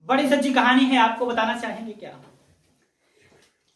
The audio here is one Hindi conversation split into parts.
बड़ी सच्ची कहानी है, आपको बताना चाहेंगे क्या?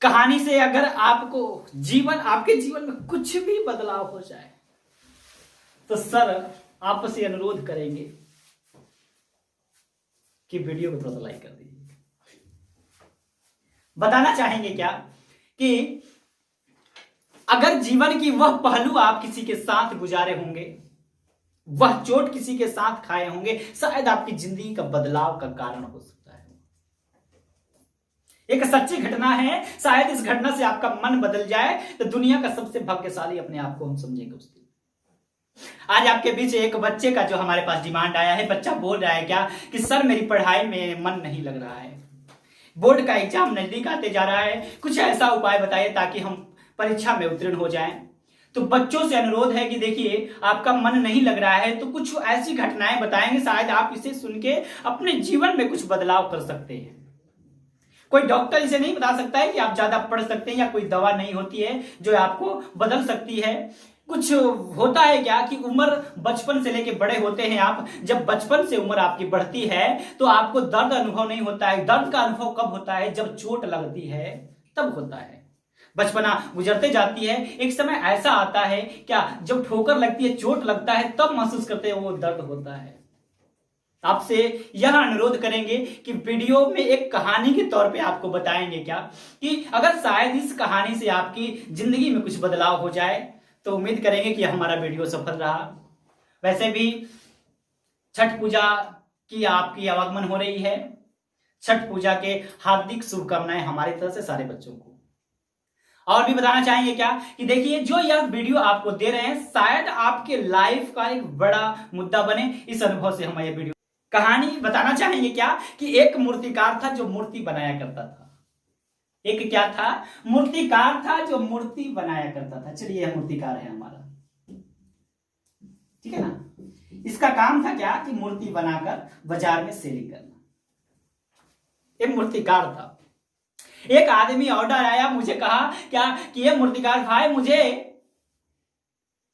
कहानी से अगर आपको आपके जीवन में कुछ भी बदलाव हो जाए तो सर आपसे अनुरोध करेंगे कि वीडियो को थोड़ा सा लाइक कर दीजिए। बताना चाहेंगे क्या कि अगर जीवन की वह पहलू आप किसी के साथ गुजारे होंगे, वह चोट किसी के साथ खाए होंगे, शायद आपकी जिंदगी का बदलाव का कारण हो सकता है। एक सच्ची घटना है, शायद इस घटना से आपका मन बदल जाए तो दुनिया का सबसे भाग्यशाली अपने आप को हम समझेंगे उस दिन। आज आपके बीच एक बच्चे का जो हमारे पास डिमांड आया है, बच्चा बोल रहा है क्या कि सर मेरी पढ़ाई में मन नहीं लग रहा है, बोर्ड का एग्जाम नजदीक आते जा रहा है, कुछ ऐसा उपाय बताइए ताकि हम परीक्षा में उत्तीर्ण हो जाएं। तो बच्चों से अनुरोध है कि देखिए आपका मन नहीं लग रहा है तो कुछ ऐसी घटनाएं बताएंगे, शायद आप इसे सुन के अपने जीवन में कुछ बदलाव कर सकते हैं। कोई डॉक्टर इसे नहीं बता सकता है कि आप ज्यादा पढ़ सकते हैं, या कोई दवा नहीं होती है जो आपको बदल सकती है। कुछ होता है क्या कि उम्र बचपन से लेके बड़े होते हैं आप, जब बचपन से उम्र आपकी बढ़ती है तो आपको दर्द अनुभव नहीं होता है। दर्द का अनुभव कब होता है? जब चोट लगती है तब होता है। बचपना गुजरते जाती है, एक समय ऐसा आता है क्या जब ठोकर लगती है, चोट लगता है, तब महसूस करते हैं वो दर्द होता है। आपसे यह अनुरोध करेंगे कि वीडियो में एक कहानी के तौर पे आपको बताएंगे क्या कि अगर शायद इस कहानी से आपकी जिंदगी में कुछ बदलाव हो जाए तो उम्मीद करेंगे कि हमारा वीडियो सफल रहा। वैसे भी छठ पूजा की आपकी आगमन हो रही है, छठ पूजा के हार्दिक शुभकामनाएं हमारी तरफ से सारे बच्चों को। और भी बताना चाहेंगे क्या कि देखिए जो यह वीडियो आपको दे रहे हैं शायद आपके लाइफ का एक बड़ा मुद्दा बने, इस अनुभव से हम ये वीडियो कहानी बताना चाहेंगे क्या कि एक मूर्तिकार था जो मूर्ति बनाया करता था। एक क्या था? मूर्तिकार था जो मूर्ति बनाया करता था। चलिए यह मूर्तिकार है हमारा, ठीक है ना। इसका काम था क्या कि मूर्ति बनाकर बाजार में सेलिंग करना। एक मूर्तिकार था। एक आदमी ऑर्डर आया, मुझे कहा क्या कि ये मूर्तिकार भाई मुझे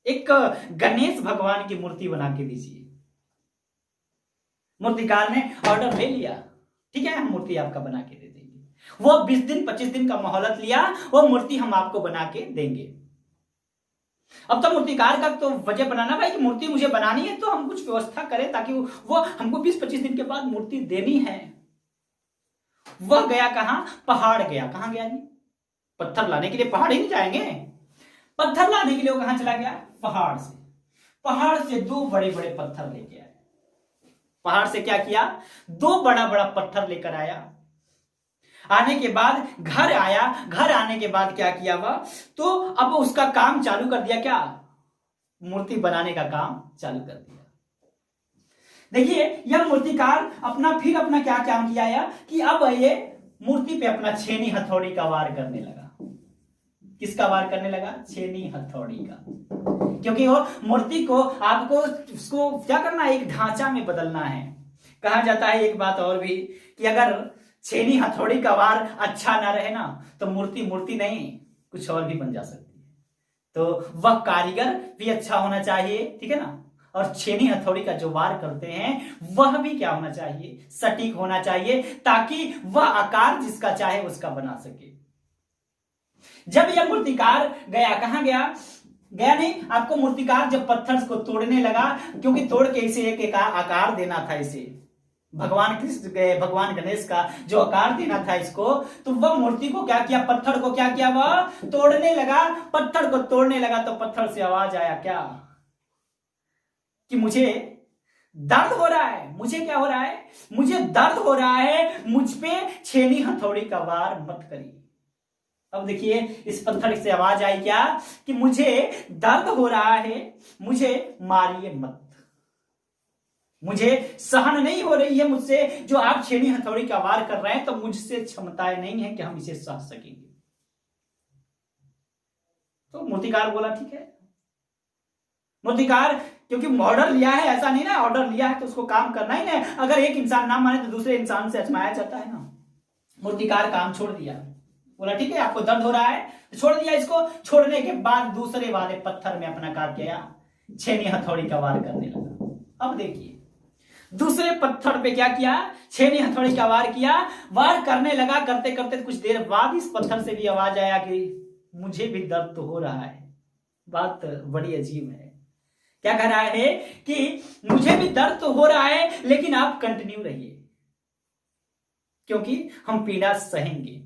एक गणेश भगवान की मूर्ति बना के दीजिए। मूर्तिकार ने ऑर्डर ले लिया, ठीक है हम मूर्ति आपका बना के दे देंगे। वो 20 दिन 25 दिन का मोहलत लिया, वो मूर्ति हम आपको बना के देंगे। अब तो मूर्तिकार का तो वजह बनाना भाई कि मूर्ति मुझे बनानी है तो हम कुछ व्यवस्था करें ताकि वो हमको 20-25 दिन के बाद मूर्ति देनी है। वह गया कहां? पहाड़ गया। कहां गया जी? पत्थर लाने के लिए पहाड़ ही नहीं जाएंगे। पत्थर लाने के लिए वो कहां चला गया? पहाड़ से। पहाड़ से 2 बड़े बड़े पत्थर लेके आया। पहाड़ से क्या किया? 2 बड़ा बड़ा पत्थर लेकर आया। आने के बाद घर आया। घर आने के बाद क्या किया वह? तो अब उसका काम चालू कर दिया। क्या? मूर्ति बनाने का काम चालू कर दिया। देखिए यह मूर्तिकार अपना क्या काम किया है कि अब ये मूर्ति पे अपना छेनी हथौड़ी का वार करने लगा। किसका वार करने लगा? छेनी हथौड़ी का। क्योंकि वो मूर्ति को आपको उसको क्या करना है? एक ढांचा में बदलना है। कहा जाता है एक बात और भी कि अगर छेनी हथौड़ी का वार अच्छा ना रहे ना तो मूर्ति मूर्ति नहीं कुछ और भी बन जा सकती है। तो वह कारीगर भी अच्छा होना चाहिए, ठीक है ना। और छेनी हथौड़ी का जो वार करते हैं वह भी क्या होना चाहिए? सटीक होना चाहिए, ताकि वह आकार जिसका चाहे उसका बना सके। जब यह मूर्तिकार गया, कहां गया? गया नहीं, आपको मूर्तिकार जब पत्थर को तोड़ने लगा, क्योंकि तोड़ के इसे एक आकार देना था, इसे भगवान गणेश का जो आकार देना था इसको, तो वह मूर्ति को क्या किया? पत्थर को क्या किया? वह तोड़ने लगा। पत्थर को तोड़ने लगा तो पत्थर से आवाज आया क्या कि मुझे दर्द हो रहा है। मुझे क्या हो रहा है? मुझे दर्द हो रहा है, मुझ पे छेनी हथौड़ी का वार मत करिए। अब देखिए इस पत्थर से आवाज आई क्या कि मुझे दर्द हो रहा है, मुझे मारिए मत, मुझे सहन नहीं हो रही है मुझसे जो आप छेनी हथौड़ी का वार कर रहे हैं, तो मुझसे क्षमताएं नहीं है कि हम इसे सह सकेंगे। तो मूर्तिकार बोला ठीक है। मूर्तिकार क्योंकि ऑर्डर लिया है, ऐसा नहीं ना, ऑर्डर लिया है तो उसको काम करना ही नहीं। अगर एक इंसान ना माने तो दूसरे इंसान से आजमाया जाता है ना। मूर्तिकार काम छोड़ दिया, बोला ठीक है आपको दर्द हो रहा है, तो छोड़ दिया इसको। छोड़ने के बाद दूसरे वाले पत्थर में अपना कार्य किया, छेनी हथौड़ी का वार करने लगा। अब देखिए दूसरे पत्थर पे क्या किया, छेनी हथौड़े का वार किया। वार करने लगा, करते करते कुछ देर बाद इस पत्थर से भी आवाज आया कि मुझे भी दर्द तो हो रहा है। बात बड़ी अजीब है। क्या कह रहा है कि मुझे भी दर्द तो हो रहा है, लेकिन आप कंटिन्यू रहिए, क्योंकि हम पीड़ा सहेंगे।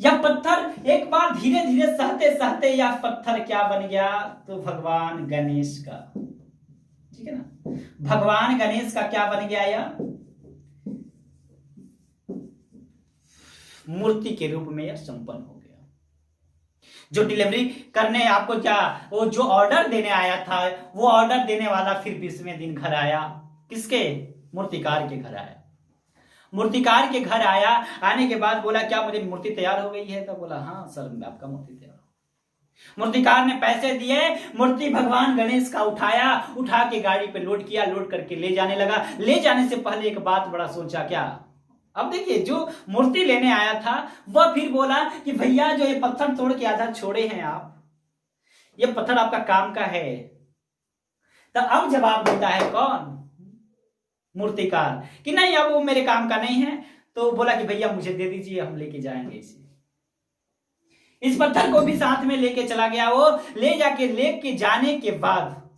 यह पत्थर एक बार धीरे धीरे सहते सहते यह पत्थर क्या बन गया, तो भगवान गणेश का, ठीक है ना, भगवान गणेश का क्या बन गया, यह मूर्ति के रूप में यह संपन्न हो गया। जो डिलीवरी करने आपको क्या, वो जो ऑर्डर देने आया था, वो ऑर्डर देने वाला फिर 20वें दिन घर आया। किसके, मूर्तिकार के घर आया। मूर्तिकार के घर आया, आने के बाद बोला क्या मुझे मूर्ति तैयार हो गई है, तो बोला हाँ सर आपका मूर्ति तैयार हो। मूर्तिकार ने पैसे दिए, मूर्ति भगवान गणेश का उठाया, उठा के गाड़ी पे लोड किया, लोड करके ले जाने लगा। ले जाने से पहले एक बात बड़ा सोचा, क्या, अब देखिए जो मूर्ति लेने आया था वह फिर बोला कि भैया जो ये पत्थर तोड़ के आधा छोड़े हैं आप, ये पत्थर आपका काम का है। तो अब जवाब देता है कौन, मूर्तिकार, कि नहीं अब वो मेरे काम का नहीं है। तो बोला कि भैया मुझे दे दीजिए, हम लेके जाएंगे इसे। इस पत्थर को भी साथ में लेके चला गया। वो लेके जाने के बाद,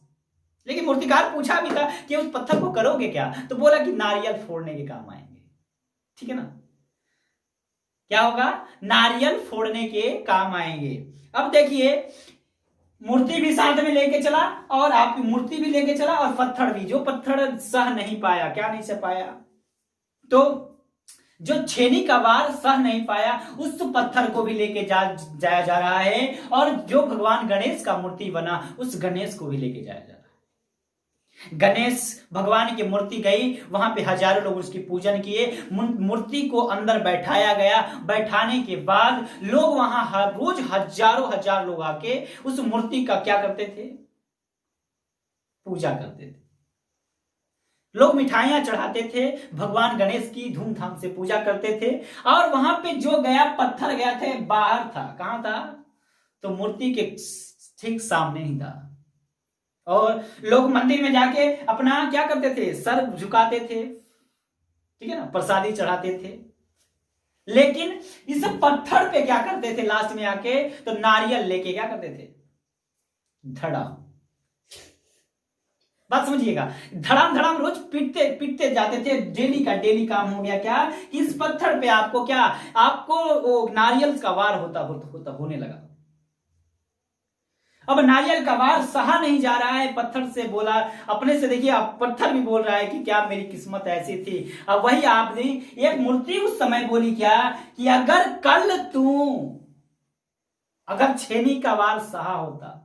लेकिन मूर्तिकार पूछा भी था कि उस पत्थर को करोगे क्या, तो बोला कि नारियल फोड़ने के काम आएंगे। ठीक है ना, क्या होगा, नारियल फोड़ने के काम आएंगे। अब देखिए मूर्ति भी साथ में लेके चला, और आपकी मूर्ति भी लेके चला, और पत्थर भी, जो पत्थर सह नहीं पाया, क्या नहीं सह पाया, तो जो छेनी का वार सह नहीं पाया, उस पत्थर को भी लेके जाया जा रहा है। और जो भगवान गणेश का मूर्ति बना, उस गणेश को भी लेके जाया जा रहा है। गणेश भगवान की मूर्ति गई, वहां पे हजारों लोग उसकी पूजन किए। मूर्ति को अंदर बैठाया गया। बैठाने के बाद लोग वहां हर रोज हजार लोग आके उस मूर्ति का क्या करते थे, पूजा करते थे। लोग मिठाइयां चढ़ाते थे, भगवान गणेश की धूमधाम से पूजा करते थे। और वहां पे जो गया पत्थर गया थे, बाहर था, कहां था, तो मूर्ति के ठीक सामने ही था। और लोग मंदिर में जाके अपना क्या करते थे, सर झुकाते थे, ठीक है ना, प्रसादी चढ़ाते थे। लेकिन इस पत्थर पे क्या करते थे, लास्ट में आके तो नारियल लेके क्या करते थे, धड़ाम, बात समझिएगा, धड़ाम धड़ाम रोज पीटते पीटते जाते थे। डेली का डेली काम हो गया क्या, इस पत्थर पे आपको क्या, आपको वो नारियल का वार होने लगा। अब नारियल का वार सहा नहीं जा रहा है, पत्थर से बोला अपने से, देखिए अब पत्थर भी बोल रहा है कि क्या मेरी किस्मत ऐसी थी। अब वही आपने, एक मूर्ति उस समय बोली क्या, कि अगर कल तू, अगर छेनी का वार सहा होता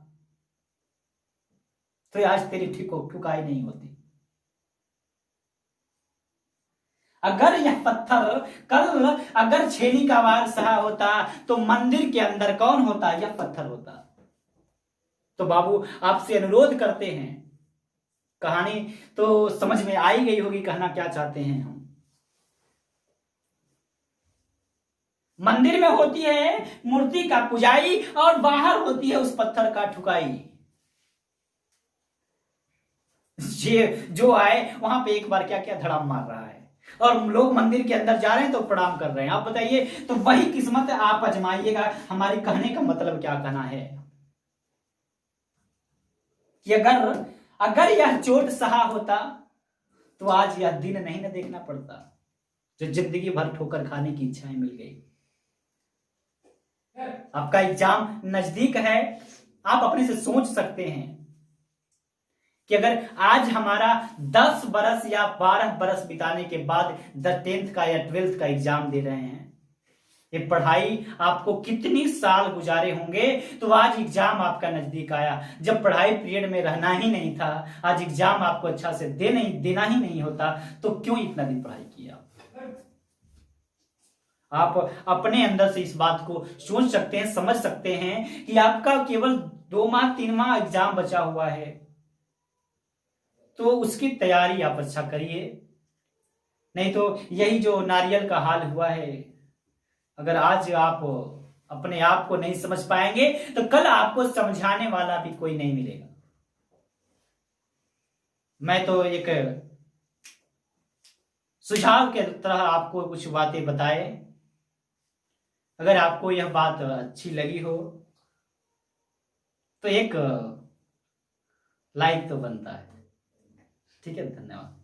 तो आज तेरी ठुकाई नहीं होती। अगर यह पत्थर कल अगर छेनी का वार सहा होता तो मंदिर के अंदर कौन होता, यह पत्थर होता। तो बाबू आपसे अनुरोध करते हैं, कहानी तो समझ में आई गई होगी, कहना क्या चाहते हैं हम। मंदिर में होती है मूर्ति का पुजाई, और बाहर होती है उस पत्थर का ठुकाई। ये जो आए वहां पे एक बार क्या क्या धड़ाम मार रहा है, और लोग मंदिर के अंदर जा रहे हैं तो प्रणाम कर रहे हैं। आप बताइए, तो वही किस्मत आप आजमाइएगा। हमारे कहने का मतलब क्या कहना है कि अगर यह चोट सहा होता तो आज यह दिन नहीं ना देखना पड़ता, जो जिंदगी भर ठोकर खाने की इच्छाएं मिल गई। आपका एग्जाम नजदीक है, आप अपने से सोच सकते हैं कि अगर आज हमारा 10 बरस या 12 बरस बिताने के बाद 10th का या 12th का एग्जाम दे रहे हैं, ये पढ़ाई आपको कितनी साल गुजारे होंगे, तो आज एग्जाम आपका नजदीक आया। जब पढ़ाई पीरियड में रहना ही नहीं था, आज एग्जाम आपको अच्छा से देना ही नहीं होता, तो क्यों इतना दिन पढ़ाई किया। आप अपने अंदर से इस बात को सोच सकते हैं, समझ सकते हैं कि आपका केवल 2 माह 3 माह एग्जाम बचा हुआ है, तो उसकी तैयारी आप अच्छा करिए। नहीं तो यही जो नारियल का हाल हुआ है, अगर आज आप अपने आप को नहीं समझ पाएंगे तो कल आपको समझाने वाला भी कोई नहीं मिलेगा। मैं तो एक सुझाव के तरह आपको कुछ बातें बताए। अगर आपको यह बात अच्छी लगी हो तो एक लाइक तो बनता है। ठीक है, धन्यवाद।